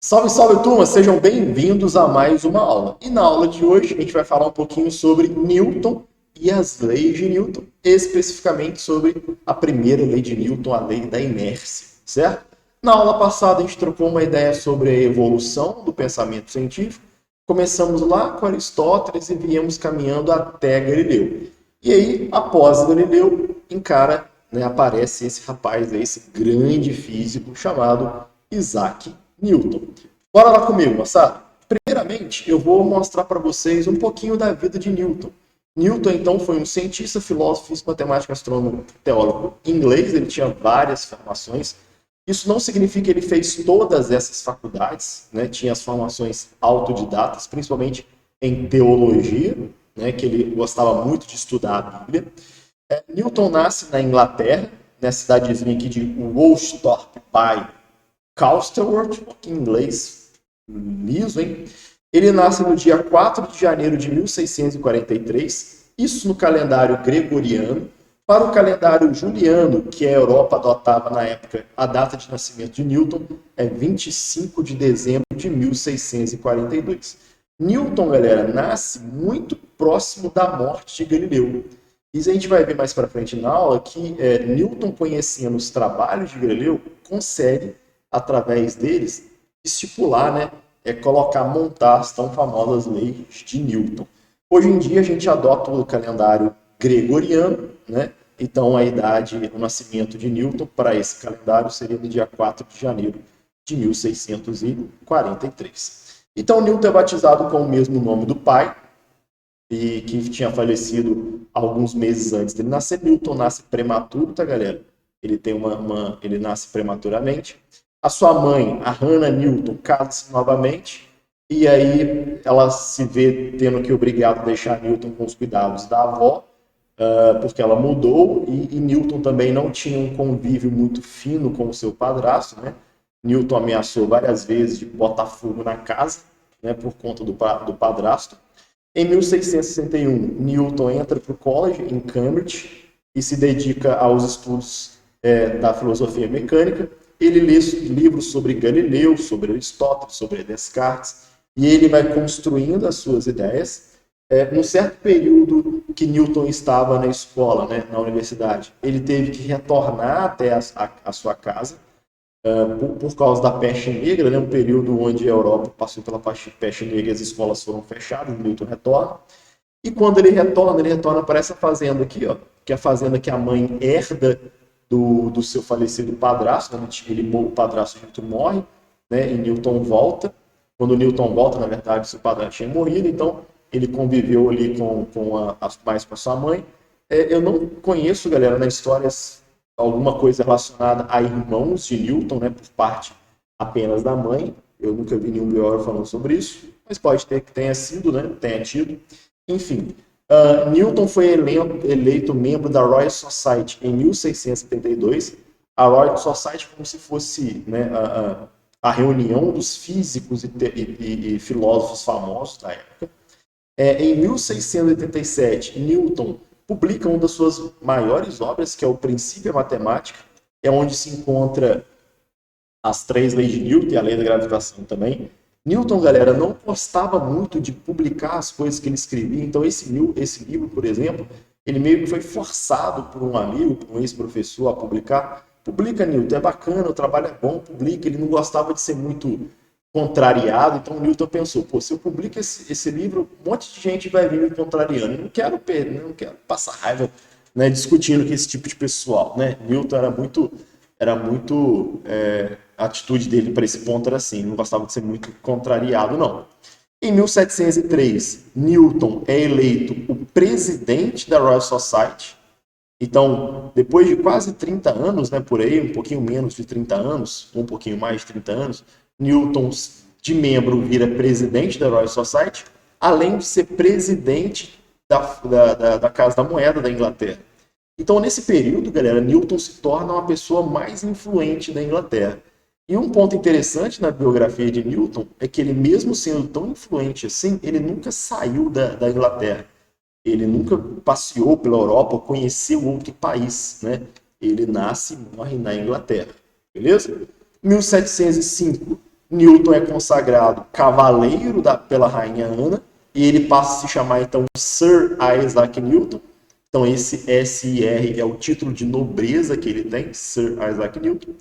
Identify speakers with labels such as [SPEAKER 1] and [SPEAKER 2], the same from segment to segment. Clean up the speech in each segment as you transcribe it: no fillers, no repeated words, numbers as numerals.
[SPEAKER 1] Salve, salve, turma! Sejam bem-vindos a mais uma aula. E na aula de hoje a gente vai falar um pouquinho sobre Newton e as leis de Newton, especificamente sobre a primeira lei de Newton, a lei da inércia, certo? Na aula passada a gente trocou uma ideia sobre a evolução do pensamento científico. Começamos lá com Aristóteles e viemos caminhando até Galileu. E aí, após Galileu, aparece esse rapaz, esse grande físico chamado Isaac Newton. Bora lá comigo, moçada. Primeiramente, eu vou mostrar para vocês um pouquinho da vida de Newton. Newton, então, foi um cientista, filósofo, físico, matemático, astrônomo, teólogo inglês. Ele tinha várias formações. Isso não significa que ele fez todas essas faculdades, né? Tinha as formações autodidatas, principalmente em teologia, né? Que ele gostava muito de estudar a Bíblia. Newton nasce na Inglaterra, na cidadezinha aqui de Woolsthorpe by Calsterworth, em inglês, liso, hein? Ele nasce no dia 4 de janeiro de 1643, isso no calendário gregoriano. Para o calendário juliano, que a Europa adotava na época, a data de nascimento de Newton é 25 de dezembro de 1642. Newton, galera, nasce muito próximo da morte de Galileu. Isso a gente vai ver mais para frente na aula, que Newton, conhecendo os trabalhos de Galileu, consegue, através deles, estipular, montar as tão famosas leis de Newton. Hoje em dia a gente adota o calendário gregoriano, né? Então a idade, o nascimento de Newton para esse calendário seria no dia 4 de janeiro de 1643. Então Newton é batizado com o mesmo nome do pai, e que tinha falecido alguns meses antes dele nascer. Newton nasce prematuro, tá, galera? Ele nasce prematuramente. A sua mãe, a Hannah Newton, casa-se novamente, e aí ela se vê tendo que obrigado a deixar Newton com os cuidados da avó, porque ela mudou, e Newton também não tinha um convívio muito fino com o seu padrasto, né? Newton ameaçou várias vezes de botar fogo na casa, né, por conta do padrasto. Em 1661, Newton entra para o college em Cambridge e se dedica aos estudos da filosofia mecânica. Ele lê livros sobre Galileu, sobre Aristóteles, sobre Descartes, e ele vai construindo as suas ideias. Num certo período que Newton estava na escola, né, na universidade, ele teve que retornar até a sua casa por causa da peste negra, né, um período onde a Europa passou pela peste negra e as escolas foram fechadas. Newton retorna. E quando ele retorna para essa fazenda aqui, ó, que é a fazenda que a mãe herda do seu falecido padrasto. O padrasto de Newton morre, né, e Newton volta. Quando Newton volta, na verdade, seu padrasto tinha morrido, então ele conviveu ali mais com a sua mãe. Eu não conheço, galera, na história alguma coisa relacionada a irmãos de Newton, né, por parte apenas da mãe. Eu nunca vi nenhum biógrafo falando sobre isso, mas pode ter que tenha sido, né, tenha tido. Enfim, Newton foi eleito membro da Royal Society em 1672. A Royal Society como se fosse, né, a reunião dos físicos e filósofos famosos da época. Em 1687, Newton publica uma das suas maiores obras, que é o Princípio da Matemática, onde se encontra as 3 leis de Newton e a lei da gravitação também. Newton, galera, não gostava muito de publicar as coisas que ele escrevia, então esse livro, por exemplo, ele meio que foi forçado por um amigo, por um ex-professor, a publicar. Publica, Newton, é bacana, o trabalho é bom, publica. Ele não gostava de ser muito contrariado, então Newton pensou, pô, se eu publico esse livro, um monte de gente vai vir me contrariando, eu não quero passar raiva, né, discutindo com esse tipo de pessoal, né? Newton era muito a atitude dele para esse ponto era assim, não gostava de ser muito contrariado, não. Em 1703, Newton é eleito o presidente da Royal Society. Então, depois de quase 30 anos, né, por aí, um pouquinho menos de 30 anos, ou um pouquinho mais de 30 anos, Newton, de membro, vira presidente da Royal Society, além de ser presidente da Casa da Moeda da Inglaterra. Então, nesse período, galera, Newton se torna uma pessoa mais influente da Inglaterra. E um ponto interessante na biografia de Newton é que ele, mesmo sendo tão influente assim, ele nunca saiu da Inglaterra. Ele nunca passeou pela Europa ou conheceu outro país, né? Ele nasce e morre na Inglaterra, beleza? 1705, Newton é consagrado cavaleiro pela rainha Ana, e ele passa a se chamar, então, Sir Isaac Newton. Então, esse SR é o título de nobreza que ele tem, Sir Isaac Newton.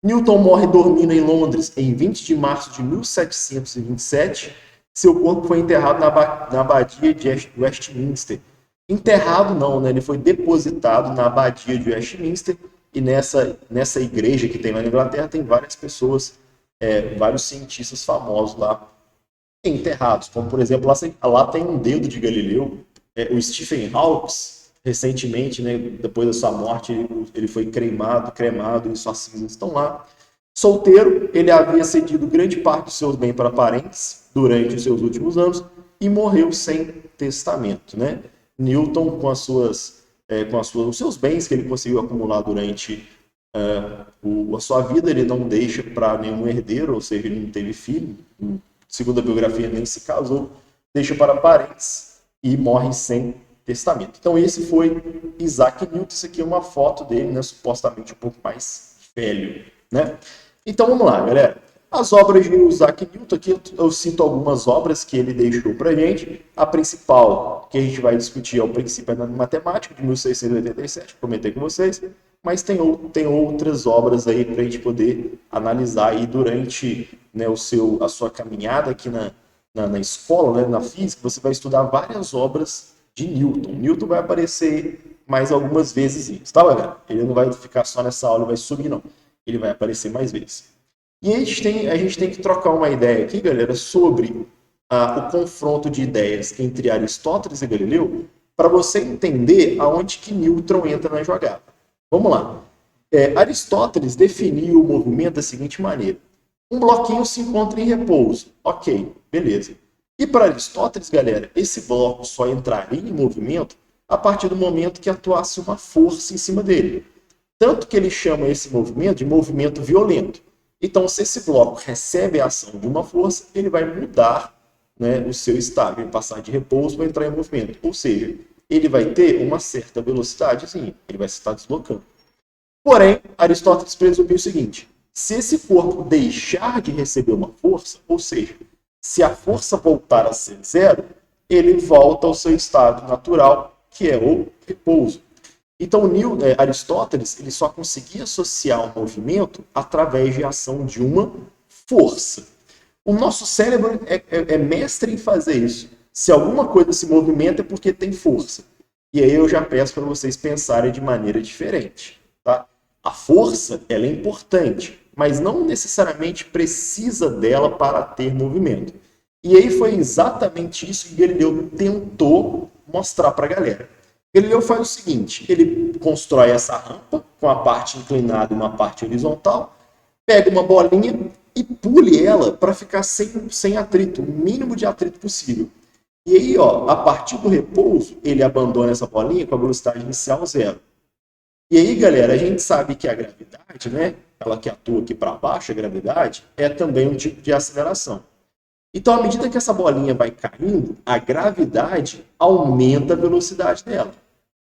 [SPEAKER 1] Newton morre dormindo em Londres em 20 de março de 1727. Seu corpo foi enterrado na abadia de Westminster. Enterrado não, né? Ele foi depositado na abadia de Westminster, e nessa igreja que tem lá na Inglaterra tem várias pessoas, vários cientistas famosos lá enterrados, como por exemplo, lá tem um dedo de Galileu, o Stephen Hawking, recentemente, né, depois da sua morte, ele foi cremado e suas cinzas estão lá. Solteiro, ele havia cedido grande parte dos seus bens para parentes durante os seus últimos anos e morreu sem testamento, né? Newton, com os seus bens que ele conseguiu acumular durante a sua vida, ele não deixa para nenhum herdeiro, ou seja, ele não teve filho, segundo a biografia, nem se casou, deixa para parentes e morre sem testamento. Então esse foi Isaac Newton. Isso aqui é uma foto dele, né, supostamente um pouco mais velho, né? Então vamos lá, galera. As obras de Isaac Newton, aqui eu cito algumas obras que ele deixou para gente. A principal que a gente vai discutir é o Princípio da Matemática, de 1687, que comentei com vocês, mas tem outras obras aí para a gente poder analisar aí durante, né, a sua caminhada aqui na escola, né, na física. Você vai estudar várias obras de Newton. Newton vai aparecer mais algumas vezes, tá, galera? Ele não vai ficar só nessa aula e vai subir, não. Ele vai aparecer mais vezes. E a gente tem que trocar uma ideia aqui, galera, sobre o confronto de ideias entre Aristóteles e Galileu, para você entender aonde que Newton entra na jogada. Vamos lá. Aristóteles definiu o movimento da seguinte maneira: um bloquinho se encontra em repouso. Ok, beleza. E para Aristóteles, galera, esse bloco só entraria em movimento a partir do momento que atuasse uma força em cima dele. Tanto que ele chama esse movimento de movimento violento. Então, se esse bloco recebe a ação de uma força, ele vai mudar, né, o seu estado, vai passar de repouso para entrar em movimento. Ou seja, ele vai ter uma certa velocidade, sim, ele vai se estar deslocando. Porém, Aristóteles presumiu o seguinte: se esse corpo deixar de receber uma força, ou seja, se a força voltar a ser zero, ele volta ao seu estado natural, que é o repouso. Então, Aristóteles ele só conseguia associar o movimento através de ação de uma força. O nosso cérebro é mestre em fazer isso. Se alguma coisa se movimenta é porque tem força. E aí eu já peço para vocês pensarem de maneira diferente. Tá? A força ela é importante, mas não necessariamente precisa dela para ter movimento. E aí foi exatamente isso que Galileu tentou mostrar para a galera. Galileu faz o seguinte: ele constrói essa rampa com a parte inclinada e uma parte horizontal, pega uma bolinha e pule ela para ficar sem atrito, o mínimo de atrito possível. E aí, ó, a partir do repouso, ele abandona essa bolinha com a velocidade inicial zero. E aí, galera, a gente sabe que a gravidade, né, ela que atua aqui para baixo, a gravidade, é também um tipo de aceleração. Então, à medida que essa bolinha vai caindo, a gravidade aumenta a velocidade dela.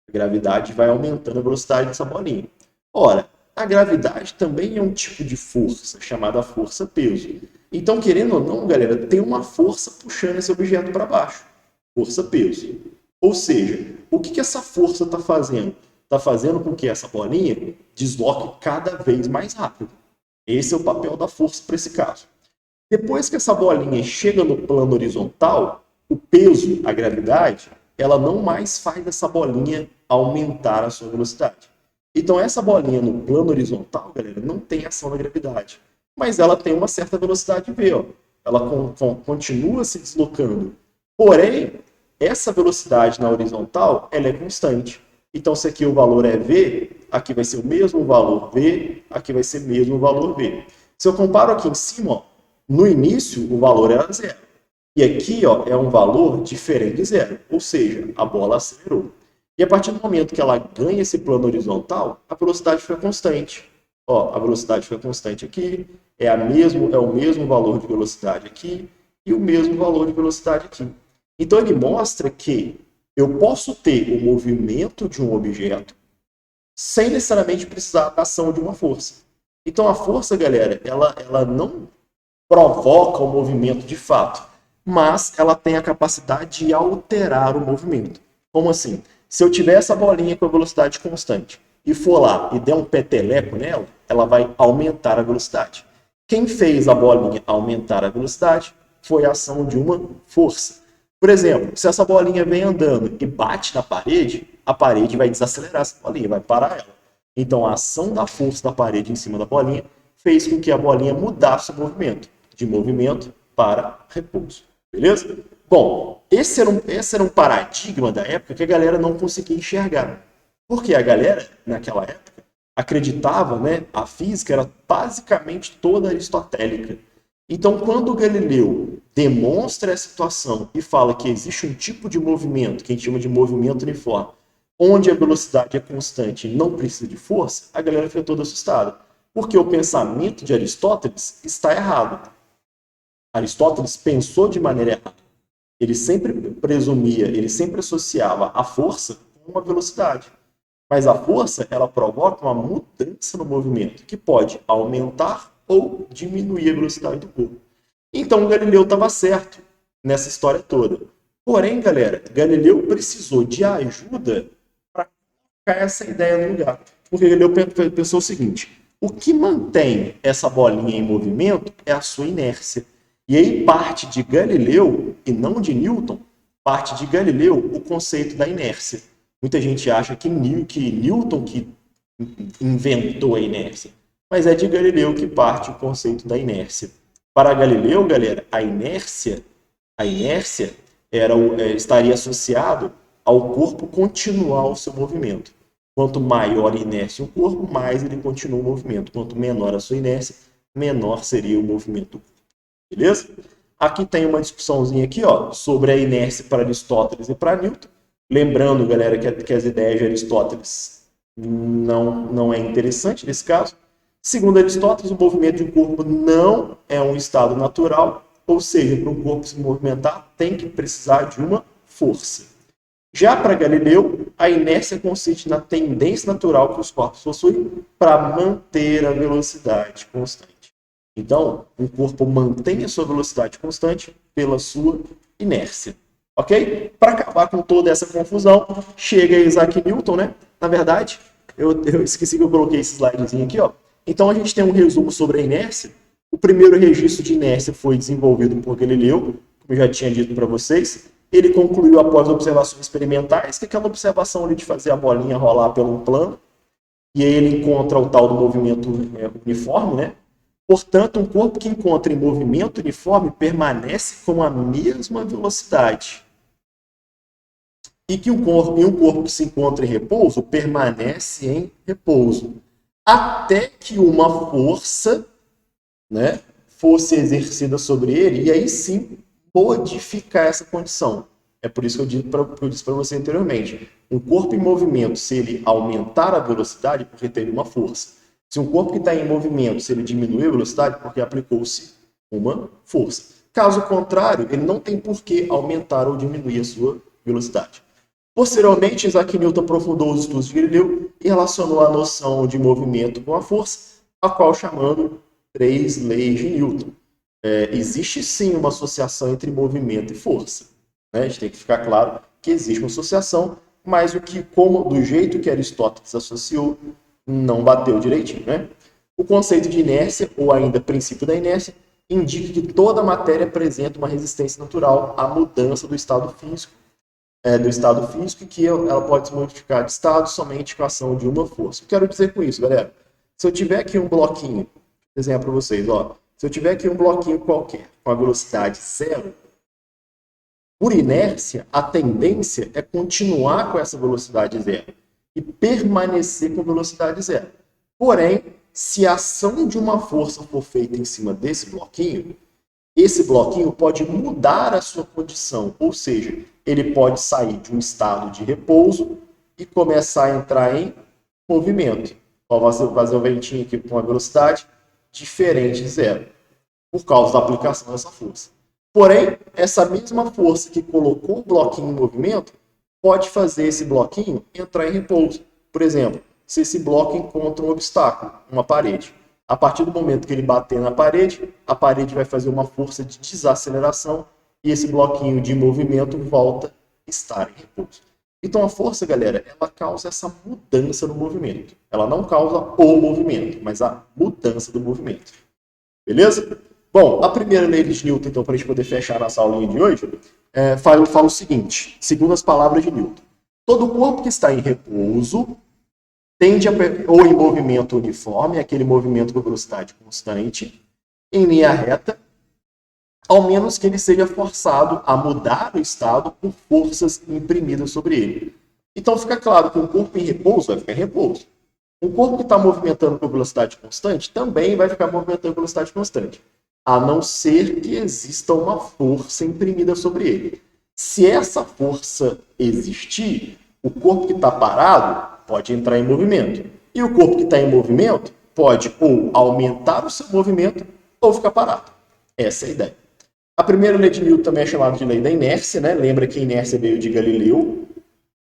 [SPEAKER 1] A gravidade vai aumentando a velocidade dessa bolinha. Ora, a gravidade também é um tipo de força, chamada força-peso. Então, querendo ou não, galera, tem uma força puxando esse objeto para baixo. Força-peso. Ou seja, o que essa força está fazendo? Está fazendo com que essa bolinha desloque cada vez mais rápido. Esse é o papel da força para esse caso. Depois que essa bolinha chega no plano horizontal, o peso, a gravidade, ela não mais faz essa bolinha aumentar a sua velocidade. Então essa bolinha no plano horizontal, galera, não tem ação da gravidade, mas ela tem uma certa velocidade V, ó. Ela continua se deslocando. Porém, essa velocidade na horizontal, ela é constante. Então se aqui o valor é V, aqui vai ser o mesmo valor V, aqui vai ser o mesmo valor V. Se eu comparo aqui em cima, ó, no início o valor era zero. E aqui, ó, é um valor diferente de zero, ou seja, a bola acelerou. E a partir do momento que ela ganha esse plano horizontal, a velocidade fica constante. Ó, a velocidade fica constante aqui, é o mesmo valor de velocidade aqui e o mesmo valor de velocidade aqui. Então ele mostra que eu posso ter o movimento de um objeto sem necessariamente precisar da ação de uma força. Então a força, galera, ela não provoca o movimento de fato, mas ela tem a capacidade de alterar o movimento. Como assim? Se eu tiver essa bolinha com a velocidade constante e for lá e der um peteleco nela, ela vai aumentar a velocidade. Quem fez a bolinha aumentar a velocidade foi a ação de uma força. Por exemplo, se essa bolinha vem andando e bate na parede, a parede vai desacelerar essa bolinha, vai parar ela. Então, a ação da força da parede em cima da bolinha fez com que a bolinha mudasse o movimento, de movimento para repouso. Beleza? Bom, esse era um paradigma da época que a galera não conseguia enxergar. Porque a galera, naquela época, acreditava, né, a física era basicamente toda aristotélica. Então, quando o Galileu demonstra essa situação e fala que existe um tipo de movimento, que a gente chama de movimento uniforme, onde a velocidade é constante e não precisa de força, a galera fica toda assustada. Porque o pensamento de Aristóteles está errado. Aristóteles pensou de maneira errada. Ele sempre presumia, ele sempre associava a força com a velocidade. Mas a força, ela provoca uma mudança no movimento, que pode aumentar ou diminuir a velocidade do corpo. Então, Galileu estava certo nessa história toda. Porém, galera, Galileu precisou de ajuda para colocar essa ideia no lugar. Porque Galileu pensou o seguinte: o que mantém essa bolinha em movimento é a sua inércia. E aí parte de Galileu, e não de Newton, parte de Galileu o conceito da inércia. Muita gente acha que Newton que inventou a inércia, mas é de Galileu que parte o conceito da inércia. Para Galileu, galera, a inércia estaria associado ao corpo continuar o seu movimento. Quanto maior a inércia o corpo, mais ele continua o movimento. Quanto menor a sua inércia, menor seria o movimento do corpo. Beleza? Aqui tem uma discussãozinha aqui, ó, sobre a inércia para Aristóteles e para Newton. Lembrando, galera, que as ideias de Aristóteles não é interessante nesse caso. Segundo Aristóteles, o movimento de um corpo não é um estado natural, ou seja, para um corpo se movimentar, tem que precisar de uma força. Já para Galileu, a inércia consiste na tendência natural que os corpos possuem para manter a velocidade constante. Então, o corpo mantém a sua velocidade constante pela sua inércia. Ok? Para acabar com toda essa confusão, chega Isaac Newton, né? Na verdade, eu esqueci que eu coloquei esse slidezinho aqui, ó. Então, a gente tem um resumo sobre a inércia. O primeiro registro de inércia foi desenvolvido por Galileu, como eu já tinha dito para vocês. Ele concluiu após observações experimentais, que aquela observação ali de fazer a bolinha rolar pelo plano, e aí ele encontra o tal do movimento uniforme, né? Portanto, um corpo que encontra em movimento uniforme permanece com a mesma velocidade. E que um corpo que se encontra em repouso permanece em repouso. Até que uma força, né, fosse exercida sobre ele, e aí sim modificar essa condição. É por isso que eu disse para você anteriormente. Um corpo em movimento, se ele aumentar a velocidade, porque teve uma força. Se um corpo que está em movimento, se ele diminuir a velocidade, porque aplicou-se uma força. Caso contrário, ele não tem por que aumentar ou diminuir a sua velocidade. Posteriormente, Isaac Newton aprofundou os estudos de Galileu e relacionou a noção de movimento com a força, a qual chamando 3 leis de Newton. Existe sim uma associação entre movimento e força. Né? A gente tem que ficar claro que existe uma associação, mas do jeito que Aristóteles associou, não bateu direitinho, né? O conceito de inércia, ou ainda princípio da inércia, indica que toda matéria apresenta uma resistência natural à mudança do estado físico, e que ela pode se modificar de estado somente com a ação de uma força. O que eu quero dizer com isso, galera? Se eu tiver aqui um bloquinho, vou desenhar para vocês, ó. Se eu tiver aqui um bloquinho qualquer com a velocidade 0, por inércia, a tendência é continuar com essa velocidade 0 e permanecer com velocidade 0. Porém, se a ação de uma força for feita em cima desse bloquinho, esse bloquinho pode mudar a sua condição, ou seja, ele pode sair de um estado de repouso e começar a entrar em movimento. Vamos fazer o ventinho aqui com uma velocidade diferente de 0, por causa da aplicação dessa força. Porém, essa mesma força que colocou o bloquinho em movimento pode fazer esse bloquinho entrar em repouso. Por exemplo, se esse bloco encontra um obstáculo, uma parede, A partir do momento que ele bater na parede, a parede vai fazer uma força de desaceleração e esse bloquinho de movimento volta a estar em repouso. Então a força, galera, ela causa essa mudança no movimento. Ela não causa o movimento, mas a mudança do movimento. Beleza? Bom, a primeira lei de Newton, então, para a gente poder fechar nossa aulinha de hoje, fala o seguinte, segundo as palavras de Newton. Todo corpo que está em repouso tende ou em movimento uniforme, aquele movimento com velocidade constante, em linha reta, ao menos que ele seja forçado a mudar o estado por forças imprimidas sobre ele. Então fica claro que um corpo em repouso vai ficar em repouso. Um corpo que está movimentando com velocidade constante também vai ficar movimentando com velocidade constante, a não ser que exista uma força imprimida sobre ele. Se essa força existir, o corpo que está parado pode entrar em movimento. E o corpo que está em movimento pode ou aumentar o seu movimento ou ficar parado. Essa é a ideia. A primeira lei de Newton também é chamada de lei da inércia, né? Lembra que a inércia veio de Galileu. O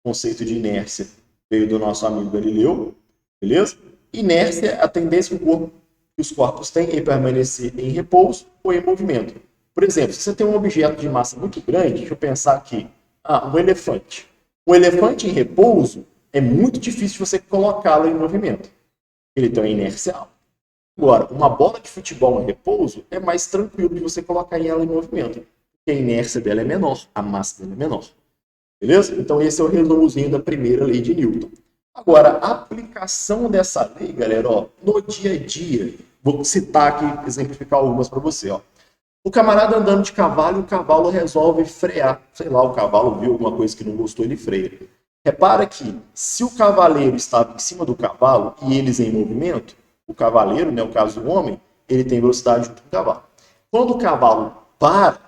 [SPEAKER 1] conceito de inércia veio do nosso amigo Galileu. Beleza? Inércia é a tendência que os corpos têm em permanecer em repouso ou em movimento. Por exemplo, se você tem um objeto de massa muito grande, deixa eu pensar aqui. Um elefante. Um elefante em repouso é muito difícil você colocá-lo em movimento. Ele tem uma inércia alta. Agora, uma bola de futebol em repouso é mais tranquilo de você colocar ela em movimento, porque a inércia dela é menor, a massa dela é menor. Beleza? Então esse é o resumozinho da primeira lei de Newton. Agora, a aplicação dessa lei, galera, no dia a dia, vou citar aqui, exemplificar algumas para você. O camarada andando de cavalo e o cavalo resolve frear. Sei lá, o cavalo viu alguma coisa que não gostou, ele freia. Repara que se o cavaleiro estava em cima do cavalo e eles em movimento, o cavaleiro, né, o caso do homem, ele tem velocidade junto com o cavalo. Quando o cavalo para,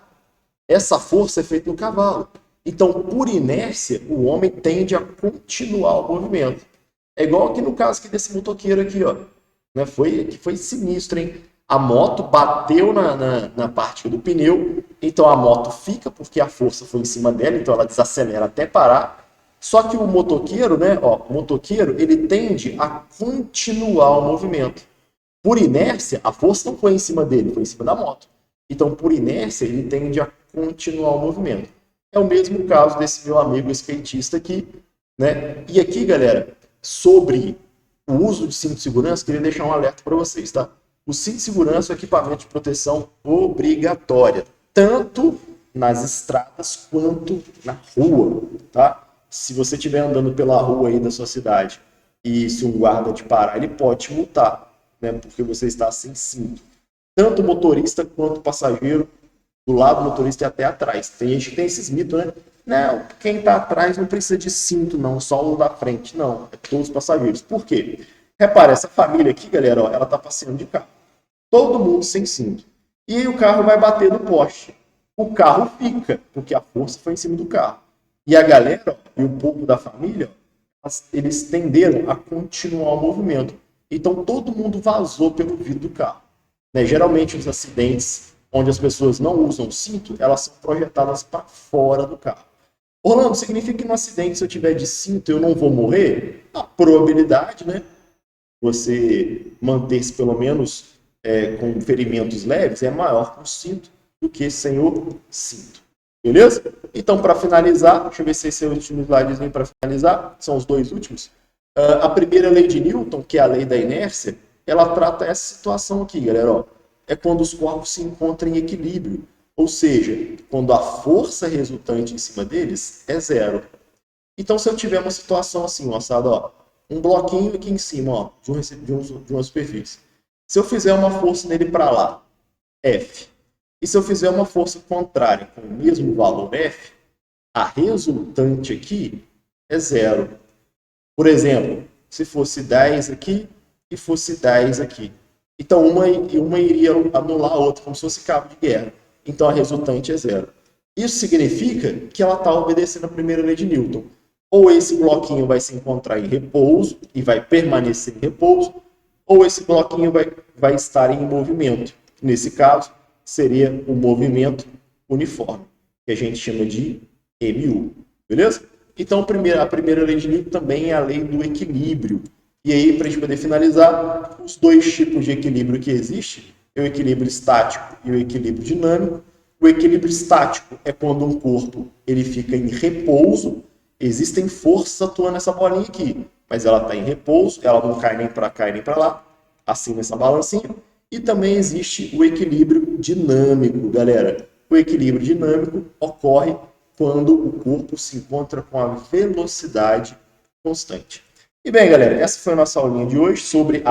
[SPEAKER 1] essa força é feita no cavalo. Então, por inércia, o homem tende a continuar o movimento. É igual aqui no caso aqui desse motoqueiro aqui, né? Foi sinistro, hein? A moto bateu na parte do pneu, então a moto fica, porque a força foi em cima dela, então ela desacelera até parar. Só que o motoqueiro, né? O motoqueiro, ele tende a continuar o movimento. Por inércia, a força não foi em cima dele, foi em cima da moto. Então, por inércia, ele tende a continuar o movimento. É o mesmo caso desse meu amigo skatista aqui, né? E aqui, galera, sobre o uso de cinto de segurança, queria deixar um alerta para vocês, tá? O cinto de segurança é um equipamento de proteção obrigatória, tanto nas estradas quanto na rua, tá? Se você estiver andando pela rua aí da sua cidade e se um guarda te parar, ele pode te multar, né? Porque você está sem cinto. Tanto o motorista quanto o passageiro, do lado do motorista e até atrás. Tem gente que tem esses mitos, né? Não, quem está atrás não precisa de cinto, não, só o da frente. Não, é todos os passageiros. Por quê? Repara, essa família aqui, galera, ela tá passeando de carro. Todo mundo sem cinto. E aí o carro vai bater no poste. O carro fica, porque a força foi em cima do carro. E a galera, e o povo da família, eles tenderam a continuar o movimento. Então todo mundo vazou pelo vidro do carro. Né? Geralmente os acidentes onde as pessoas não usam cinto, elas são projetadas para fora do carro. Orlando, significa que no acidente, se eu tiver de cinto, eu não vou morrer? A probabilidade, né? Você manter-se pelo menos com ferimentos leves é maior com cinto do que sem o cinto. Beleza? Então, para finalizar, deixa eu ver se esse é o último slidezinho para finalizar, são os dois últimos. A primeira lei de Newton, que é a lei da inércia, ela trata essa situação aqui, galera. É quando os corpos se encontram em equilíbrio. Ou seja, quando a força resultante em cima deles é zero. Então, se eu tiver uma situação assim, moçada, um bloquinho aqui em cima de uma superfície. Se eu fizer uma força nele para lá, F, e se eu fizer uma força contrária com o mesmo valor F, a resultante aqui é zero. Por exemplo, se fosse 10 aqui e fosse 10 aqui. Então, uma iria anular a outra, como se fosse cabo de guerra. Então, a resultante é zero. Isso significa que ela está obedecendo a primeira lei de Newton. Ou esse bloquinho vai se encontrar em repouso e vai permanecer em repouso, ou esse bloquinho vai estar em movimento. Nesse caso, seria o movimento uniforme, que a gente chama de MU. Beleza? Então, a primeira lei de Newton também é a lei do equilíbrio, E aí, para a gente poder finalizar, os dois tipos de equilíbrio que existem, é o equilíbrio estático e o equilíbrio dinâmico. O equilíbrio estático é quando um corpo ele fica em repouso, existem forças atuando nessa bolinha aqui, mas ela está em repouso, ela não cai nem para cá nem para lá, assim nessa balancinha. E também existe o equilíbrio dinâmico, galera. O equilíbrio dinâmico ocorre quando o corpo se encontra com a velocidade constante. E bem, galera, essa foi a nossa aulinha de hoje sobre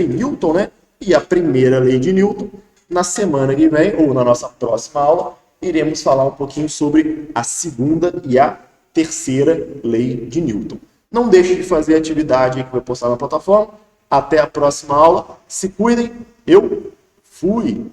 [SPEAKER 1] Newton, né? E a primeira lei de Newton. Na semana que vem, ou na nossa próxima aula, iremos falar um pouquinho sobre a segunda e a terceira lei de Newton. Não deixe de fazer a atividade que vai postar na plataforma. Até a próxima aula. Se cuidem. Eu fui!